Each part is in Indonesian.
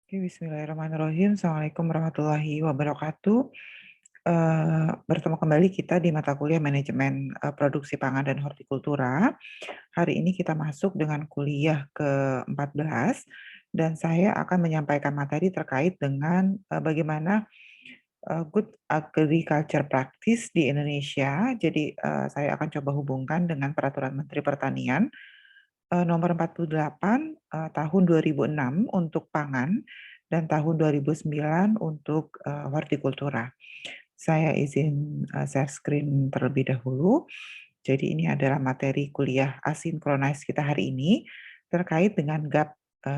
Oke, bismillahirrahmanirrahim. Assalamualaikum warahmatullahi wabarakatuh. Bertemu kembali kita di mata kuliah manajemen produksi pangan dan hortikultura. Hari ini kita masuk dengan kuliah ke-14 dan saya akan menyampaikan materi terkait dengan bagaimana good agriculture practice di Indonesia. Jadi saya akan coba hubungkan dengan Peraturan Menteri Pertanian nomor 48 tahun 2006 untuk pangan dan tahun 2009 untuk hortikultura. Saya izin share screen terlebih dahulu. Jadi ini adalah materi kuliah asinkronis kita hari ini terkait dengan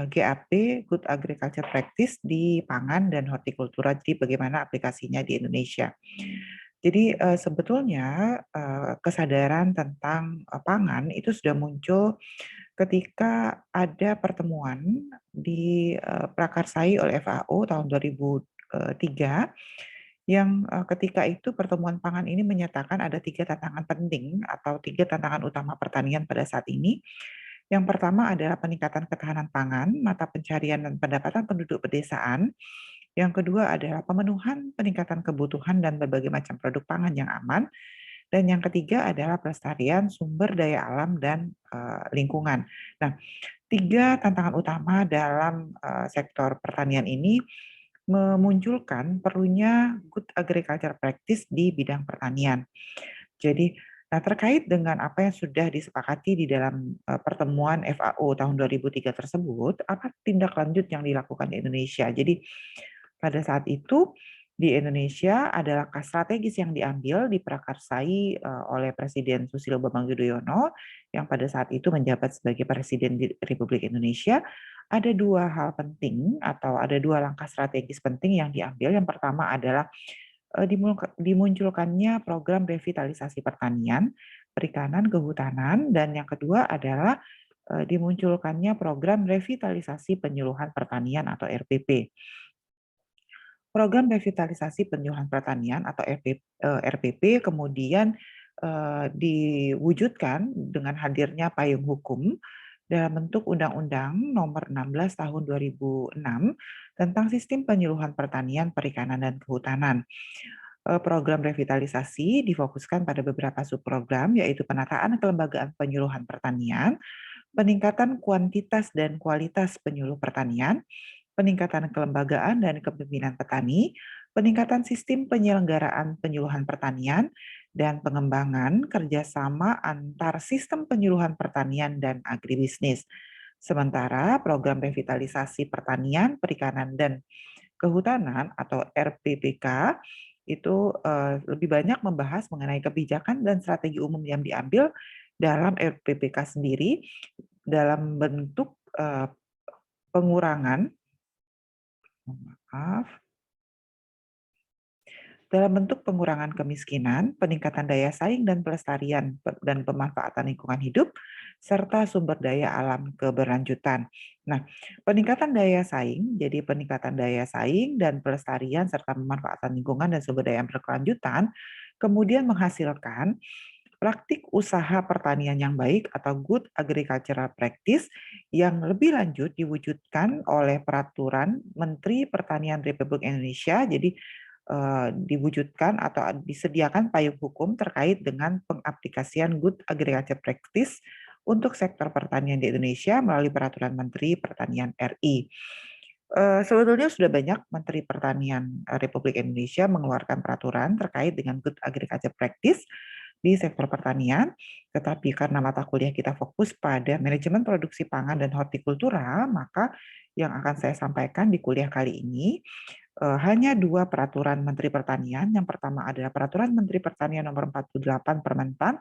GAP, Good Agriculture Practice di pangan dan hortikultura. Jadi bagaimana aplikasinya di Indonesia. Jadi sebetulnya kesadaran tentang pangan itu sudah muncul ketika ada pertemuan diprakarsai oleh FAO tahun 2003 yang ketika itu pertemuan pangan ini menyatakan ada 3 tantangan penting atau 3 tantangan utama pertanian pada saat ini. Yang pertama adalah peningkatan ketahanan pangan, mata pencarian dan pendapatan penduduk pedesaan. Yang kedua adalah pemenuhan peningkatan kebutuhan dan berbagai macam produk pangan yang aman. Dan yang ketiga adalah pelestarian sumber daya alam dan lingkungan. Nah, 3 tantangan utama dalam sektor pertanian ini memunculkan perlunya good agriculture practice di bidang pertanian. Jadi, nah terkait dengan apa yang sudah disepakati di dalam pertemuan FAO tahun 2003 tersebut, apa tindak lanjut yang dilakukan di Indonesia? Jadi pada saat itu di Indonesia ada langkah strategis yang diambil diprakarsai oleh Presiden Susilo Bambang Yudhoyono yang pada saat itu menjabat sebagai Presiden di Republik Indonesia. Ada 2 hal penting atau ada 2 langkah strategis penting yang diambil. Yang pertama adalah dimunculkannya program revitalisasi pertanian, perikanan, kehutanan, dan yang kedua adalah dimunculkannya program revitalisasi penyuluhan pertanian atau RPP. Program revitalisasi penyuluhan pertanian atau RPP kemudian diwujudkan dengan hadirnya payung hukum dalam bentuk Undang-Undang Nomor 16 Tahun 2006 tentang Sistem Penyuluhan Pertanian, Perikanan, dan Kehutanan. Program revitalisasi difokuskan pada beberapa subprogram, yaitu penataan kelembagaan penyuluhan pertanian, peningkatan kuantitas dan kualitas penyuluh pertanian, peningkatan kelembagaan dan kepemimpinan petani, peningkatan sistem penyelenggaraan penyuluhan pertanian, dan pengembangan kerjasama antar sistem penyuluhan pertanian dan agribisnis. Sementara program revitalisasi pertanian, perikanan, dan kehutanan atau RPPK itu lebih banyak membahas mengenai kebijakan dan strategi umum yang diambil dalam RPPK sendiri dalam bentuk pengurangan maaf, dalam bentuk pengurangan kemiskinan, peningkatan daya saing dan pelestarian dan pemanfaatan lingkungan hidup, serta sumber daya alam keberlanjutan. Nah, peningkatan daya saing, jadi peningkatan daya saing dan pelestarian serta pemanfaatan lingkungan dan sumber daya yang berkelanjutan, kemudian menghasilkan praktik usaha pertanian yang baik atau good agricultural practice yang lebih lanjut diwujudkan oleh Peraturan Menteri Pertanian Republik Indonesia. Jadi diwujudkan atau disediakan payung hukum terkait dengan pengaplikasian good agriculture practice untuk sektor pertanian di Indonesia melalui Peraturan Menteri Pertanian RI. Sebetulnya sudah banyak Menteri Pertanian Republik Indonesia mengeluarkan peraturan terkait dengan good agriculture practice di sektor pertanian, tetapi karena mata kuliah kita fokus pada manajemen produksi pangan dan hortikultura, maka yang akan saya sampaikan di kuliah kali ini hanya 2 peraturan Menteri Pertanian. Yang pertama adalah Peraturan Menteri Pertanian Nomor 48 Permentan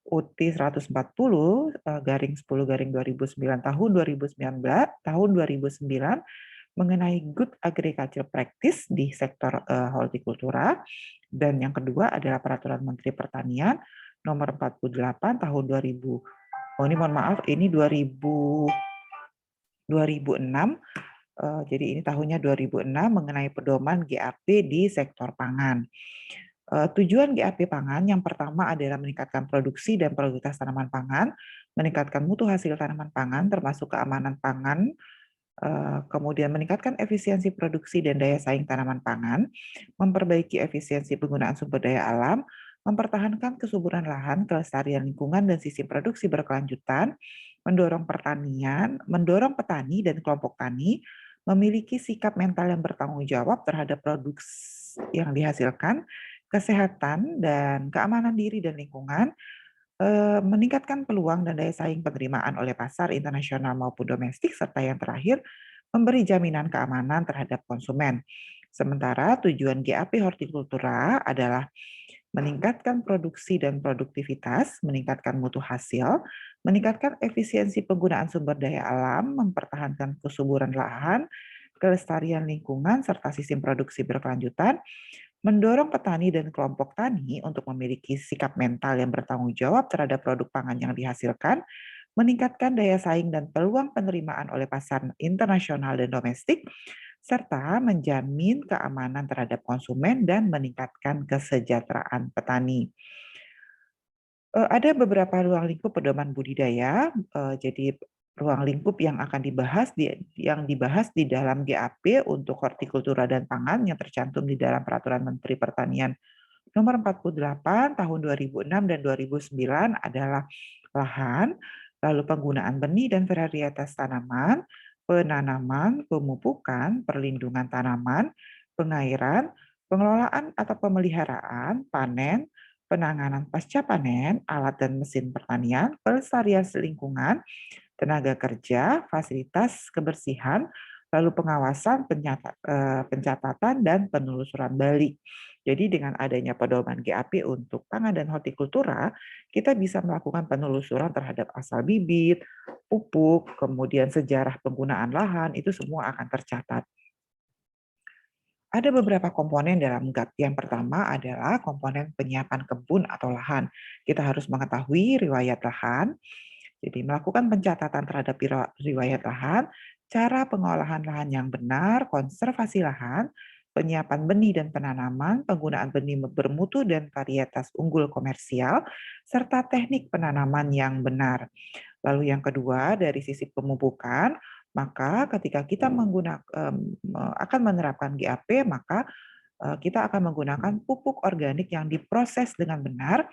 UT 140 garing 10 garing 2009 tahun 2019 tahun 2009 mengenai good agriculture practice di sektor hortikultura, dan yang kedua adalah Peraturan Menteri Pertanian Nomor 48 tahun 2000. Oh ini mohon maaf, ini 2006. Jadi ini tahunnya 2006 mengenai pedoman GAP di sektor pangan. Tujuan GAP pangan yang pertama adalah meningkatkan produksi dan produktivitas tanaman pangan, meningkatkan mutu hasil tanaman pangan termasuk keamanan pangan, kemudian meningkatkan efisiensi produksi dan daya saing tanaman pangan, memperbaiki efisiensi penggunaan sumber daya alam, mempertahankan kesuburan lahan, kelestarian lingkungan, dan sistem produksi berkelanjutan, mendorong petani dan kelompok tani memiliki sikap mental yang bertanggung jawab terhadap produk yang dihasilkan, kesehatan dan keamanan diri dan lingkungan, meningkatkan peluang dan daya saing penerimaan oleh pasar internasional maupun domestik, serta yang terakhir, memberi jaminan keamanan terhadap konsumen. Sementara tujuan GAP Hortikultura adalah meningkatkan produksi dan produktivitas, meningkatkan mutu hasil, meningkatkan efisiensi penggunaan sumber daya alam, mempertahankan kesuburan lahan, kelestarian lingkungan, serta sistem produksi berkelanjutan, mendorong petani dan kelompok tani untuk memiliki sikap mental yang bertanggung jawab terhadap produk pangan yang dihasilkan, meningkatkan daya saing dan peluang penerimaan oleh pasar internasional dan domestik, serta menjamin keamanan terhadap konsumen dan meningkatkan kesejahteraan petani. Ada beberapa ruang lingkup pedoman budidaya, jadi ruang lingkup yang akan dibahas di dalam GAP untuk hortikultura dan pangan yang tercantum di dalam Peraturan Menteri Pertanian Nomor 48 Tahun 2006 dan 2009 adalah lahan, lalu penggunaan benih dan varietas tanaman, penanaman, pemupukan, perlindungan tanaman, pengairan, pengelolaan atau pemeliharaan, panen, penanganan pasca panen, alat dan mesin pertanian, pelestarian lingkungan, tenaga kerja, fasilitas kebersihan, lalu pengawasan, pencatatan, dan penelusuran balik. Jadi dengan adanya pedoman GAP untuk pangan dan hortikultura, kita bisa melakukan penelusuran terhadap asal bibit, pupuk, kemudian sejarah penggunaan lahan, itu semua akan tercatat. Ada beberapa komponen dalam GAP. Yang pertama adalah komponen penyiapan kebun atau lahan. Kita harus mengetahui riwayat lahan, jadi melakukan pencatatan terhadap riwayat lahan, cara pengolahan lahan yang benar, konservasi lahan, penyiapan benih dan penanaman, penggunaan benih bermutu dan varietas unggul komersial, serta teknik penanaman yang benar. Lalu yang kedua, dari sisi pemupukan, maka ketika kita akan menerapkan GAP, maka kita akan menggunakan pupuk organik yang diproses dengan benar,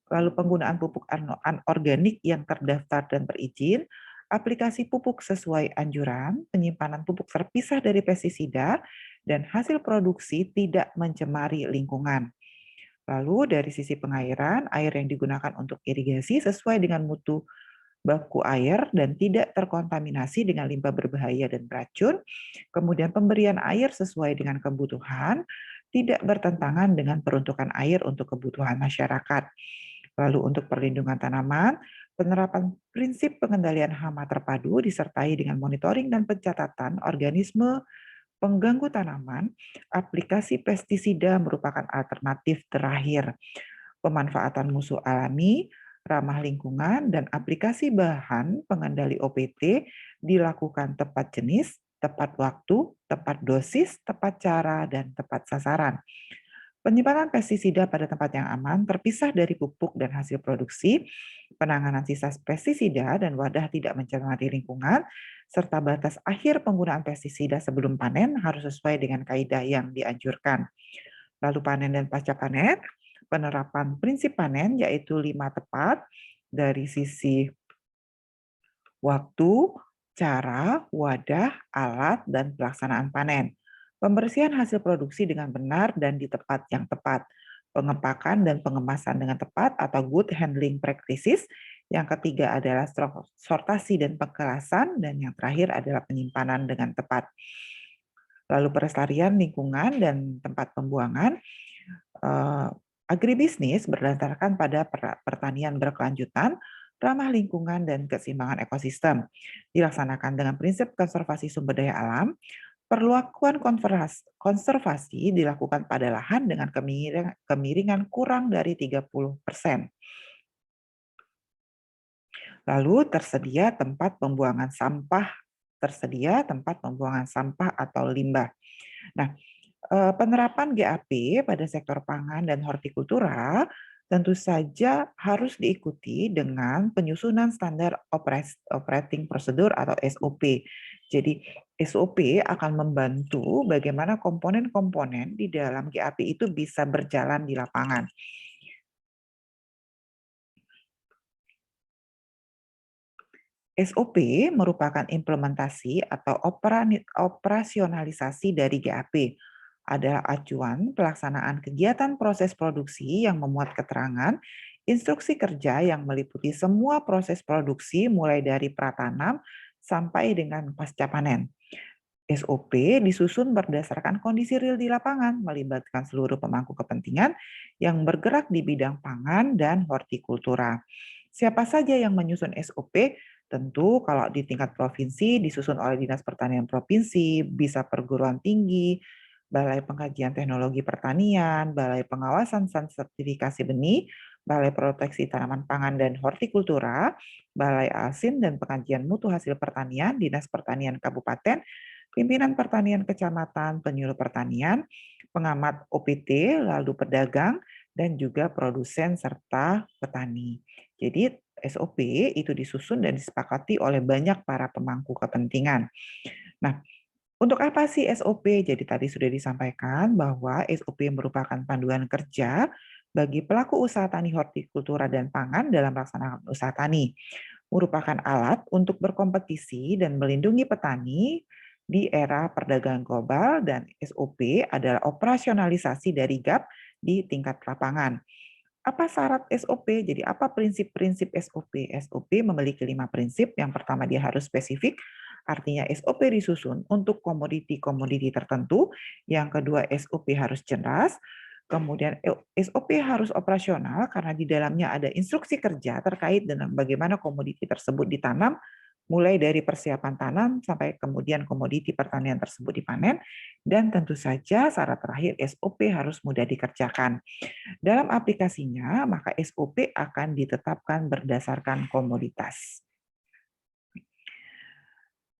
lalu penggunaan pupuk anorganik yang terdaftar dan berizin, aplikasi pupuk sesuai anjuran, penyimpanan pupuk terpisah dari pestisida, dan hasil produksi tidak mencemari lingkungan. Lalu dari sisi pengairan, air yang digunakan untuk irigasi sesuai dengan mutu baku air dan tidak terkontaminasi dengan limbah berbahaya dan beracun. Kemudian pemberian air sesuai dengan kebutuhan, tidak bertentangan dengan peruntukan air untuk kebutuhan masyarakat. Lalu untuk perlindungan tanaman, penerapan prinsip pengendalian hama terpadu disertai dengan monitoring dan pencatatan organisme pengganggu tanaman, aplikasi pestisida merupakan alternatif terakhir. Pemanfaatan musuh alami, ramah lingkungan, dan aplikasi bahan pengendali OPT dilakukan tepat jenis, tepat waktu, tepat dosis, tepat cara, dan tepat sasaran. Penyimpanan pestisida pada tempat yang aman, terpisah dari pupuk dan hasil produksi, penanganan sisa pestisida dan wadah tidak mencemari lingkungan, serta batas akhir penggunaan pestisida sebelum panen harus sesuai dengan kaidah yang dianjurkan. Lalu panen dan pasca panen, penerapan prinsip panen yaitu 5 tepat dari sisi waktu, cara, wadah, alat, dan pelaksanaan panen. Pembersihan hasil produksi dengan benar dan di tempat yang tepat. Pengepakan dan pengemasan dengan tepat atau good handling practices. Yang ketiga adalah sortasi dan pengkerasan. Dan yang terakhir adalah penyimpanan dengan tepat. Lalu pelestarian lingkungan dan tempat pembuangan. Agribisnis berdasarkan pada pertanian berkelanjutan, ramah lingkungan, dan keseimbangan ekosistem. Dilaksanakan dengan prinsip konservasi sumber daya alam, perlakuan konservasi dilakukan pada lahan dengan kemiringan kurang dari 30%. Lalu tersedia tempat pembuangan sampah atau limbah. Nah, penerapan GAP pada sektor pangan dan hortikultura tentu saja harus diikuti dengan penyusunan standar operating procedure atau SOP. Jadi SOP akan membantu bagaimana komponen-komponen di dalam GAP itu bisa berjalan di lapangan. SOP merupakan implementasi atau operasionalisasi dari GAP. Adalah acuan pelaksanaan kegiatan proses produksi yang memuat keterangan, instruksi kerja yang meliputi semua proses produksi mulai dari pratanam sampai dengan pasca panen. SOP disusun berdasarkan kondisi real di lapangan, melibatkan seluruh pemangku kepentingan yang bergerak di bidang pangan dan hortikultura. Siapa saja yang menyusun SOP? Tentu kalau di tingkat provinsi disusun oleh Dinas Pertanian Provinsi, bisa perguruan tinggi, Balai Pengkajian Teknologi Pertanian, Balai Pengawasan dan Sertifikasi Benih, Balai Proteksi Tanaman Pangan dan Hortikultura, Balai Asin dan Pengkajian Mutu Hasil Pertanian, Dinas Pertanian Kabupaten, Pimpinan Pertanian Kecamatan, Penyuluh Pertanian, pengamat OPT, lalu pedagang, dan juga produsen serta petani. Jadi SOP itu disusun dan disepakati oleh banyak para pemangku kepentingan. Nah, untuk apa sih SOP? Jadi tadi sudah disampaikan bahwa SOP merupakan panduan kerja bagi pelaku usaha tani hortikultura dan pangan dalam melaksanakan usaha tani. Merupakan alat untuk berkompetisi dan melindungi petani di era perdagangan global, dan SOP adalah operasionalisasi dari GAP di tingkat lapangan. Apa syarat SOP? Jadi apa prinsip-prinsip SOP? SOP memiliki 5 prinsip. Yang pertama, dia harus spesifik, artinya SOP disusun untuk komoditi-komoditi tertentu. Yang kedua, SOP harus jelas. Kemudian SOP harus operasional karena di dalamnya ada instruksi kerja terkait dengan bagaimana komoditi tersebut ditanam, mulai dari persiapan tanam sampai kemudian komoditi pertanian tersebut dipanen, dan tentu saja syarat terakhir SOP harus mudah dikerjakan. Dalam aplikasinya, maka SOP akan ditetapkan berdasarkan komoditas.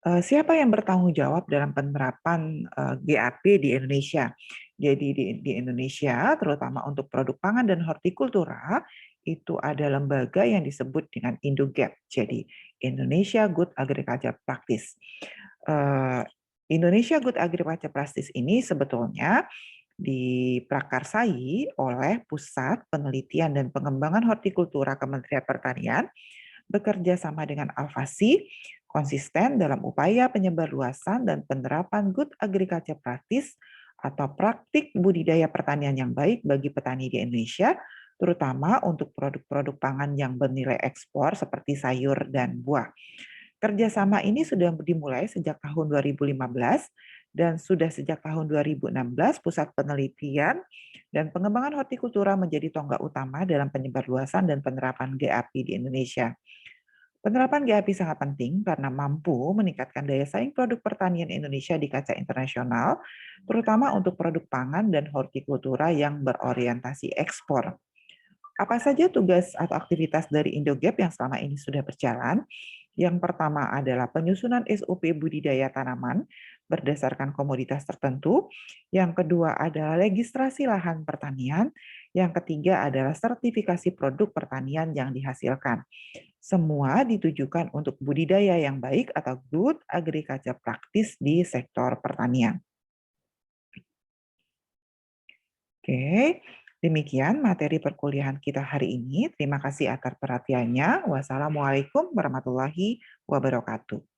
Siapa yang bertanggung jawab dalam penerapan GAP di Indonesia? Jadi di Indonesia, terutama untuk produk pangan dan hortikultura, itu ada lembaga yang disebut dengan Indogap. Jadi Indonesia Good Agriculture Practice. Indonesia Good Agriculture Practice ini sebetulnya diprakarsai oleh Pusat Penelitian dan Pengembangan Hortikultura Kementerian Pertanian, bekerja sama dengan Alfasi, konsisten dalam upaya penyebarluasan dan penerapan Good Agriculture Practice atau praktik budidaya pertanian yang baik bagi petani di Indonesia, terutama untuk produk-produk pangan yang bernilai ekspor seperti sayur dan buah. Kerjasama ini sudah dimulai sejak tahun 2015 dan sudah sejak tahun 2016 Pusat Penelitian dan Pengembangan Hortikultura menjadi tonggak utama dalam penyebarluasan dan penerapan GAP di Indonesia. Penerapan GAP sangat penting karena mampu meningkatkan daya saing produk pertanian Indonesia di kancah internasional, terutama untuk produk pangan dan hortikultura yang berorientasi ekspor. Apa saja tugas atau aktivitas dari Indogap yang selama ini sudah berjalan? Yang pertama adalah penyusunan SOP budidaya tanaman berdasarkan komoditas tertentu. Yang kedua adalah registrasi lahan pertanian. Yang ketiga adalah sertifikasi produk pertanian yang dihasilkan. Semua ditujukan untuk budidaya yang baik atau good agriculture practice di sektor pertanian. Oke, demikian materi perkuliahan kita hari ini. Terima kasih atas perhatiannya. Wassalamualaikum warahmatullahi wabarakatuh.